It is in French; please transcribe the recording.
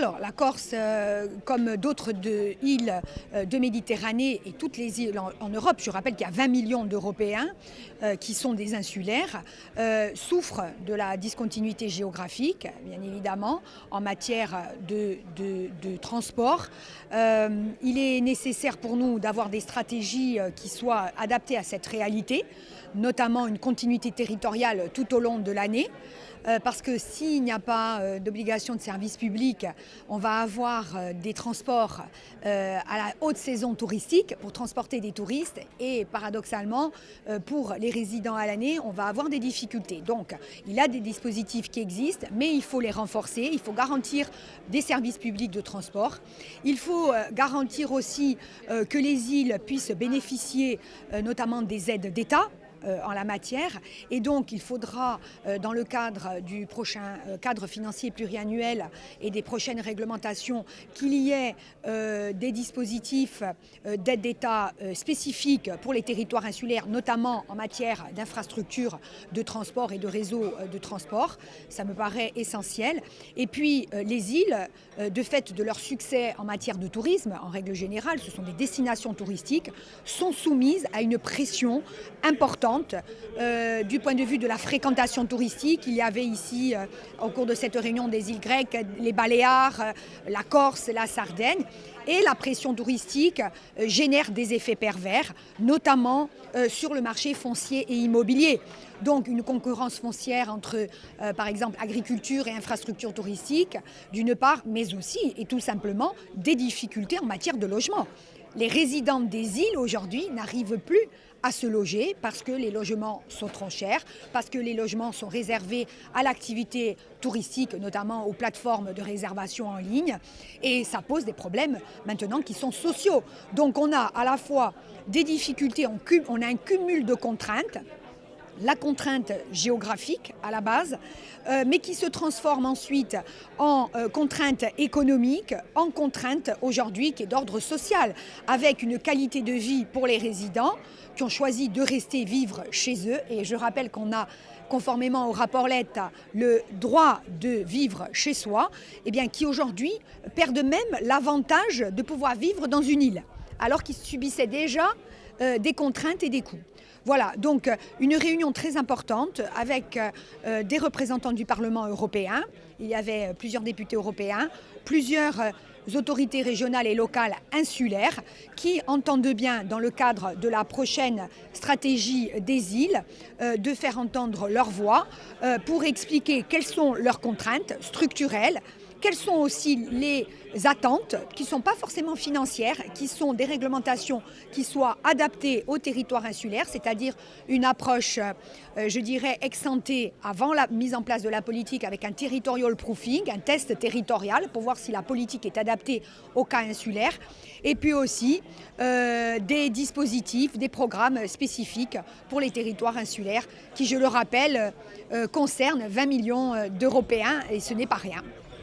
Alors, la Corse, comme d'autres îles de Méditerranée et toutes les îles en Europe, je rappelle qu'il y a 20 millions d'Européens qui sont des insulaires, souffrent de la discontinuité géographique, bien évidemment, en matière de transport. Il est nécessaire pour nous d'avoir des stratégies qui soient adaptées à cette réalité, notamment une continuité territoriale tout au long de l'année. Parce que s'il n'y a pas d'obligation de service public, on va avoir des transports à la haute saison touristique pour transporter des touristes et paradoxalement, pour les résidents à l'année, on va avoir des difficultés. Donc, il y a des dispositifs qui existent, mais il faut les renforcer, il faut garantir des services publics de transport. Il faut garantir aussi que les îles puissent bénéficier notamment des aides d'État en la matière, et donc il faudra dans le cadre du prochain cadre financier pluriannuel et des prochaines réglementations qu'il y ait des dispositifs d'aide d'État spécifiques pour les territoires insulaires, notamment en matière d'infrastructures de transport et de réseaux de transport. Ça me paraît essentiel. Et puis les îles, de fait de leur succès en matière de tourisme, en règle générale, ce sont des destinations touristiques, sont soumises à une pression importante du point de vue de la fréquentation touristique. Il y avait ici, au cours de cette réunion des îles grecques, les Baléares, la Corse, la Sardaigne. Et la pression touristique génère des effets pervers, notamment sur le marché foncier et immobilier. Donc une concurrence foncière entre, par exemple, agriculture et infrastructures touristiques, d'une part, mais aussi, et tout simplement, des difficultés en matière de logement. Les résidents des îles, aujourd'hui, n'arrivent plus à se loger parce que les logements sont trop chers, parce que les logements sont réservés à l'activité touristique, notamment aux plateformes de réservation en ligne. Et ça pose des problèmes maintenant qui sont sociaux. Donc on a à la fois des difficultés, on a un cumul de contraintes, la contrainte géographique à la base, mais qui se transforme ensuite en contrainte économique, en contrainte aujourd'hui qui est d'ordre social, avec une qualité de vie pour les résidents qui ont choisi de rester vivre chez eux. Et je rappelle qu'on a, conformément au rapport Letta, le droit de vivre chez soi, et bien, qui aujourd'hui perdent même l'avantage de pouvoir vivre dans une île, alors qu'ils subissaient déjà des contraintes et des coûts. Voilà, donc une réunion très importante avec des représentants du Parlement européen. Il y avait plusieurs députés européens, plusieurs autorités régionales et locales insulaires qui entendent bien, dans le cadre de la prochaine stratégie des îles, de faire entendre leur voix pour expliquer quelles sont leurs contraintes structurelles, quelles sont aussi les attentes qui ne sont pas forcément financières, qui sont des réglementations qui soient adaptées au territoire insulaire, c'est-à-dire une approche, je dirais, ex-ante avant la mise en place de la politique avec un territorial proofing, un test territorial pour voir si la politique est adaptée au cas insulaire, et puis aussi des dispositifs, des programmes spécifiques pour les territoires insulaires qui, je le rappelle, concernent 20 millions d'Européens et ce n'est pas rien.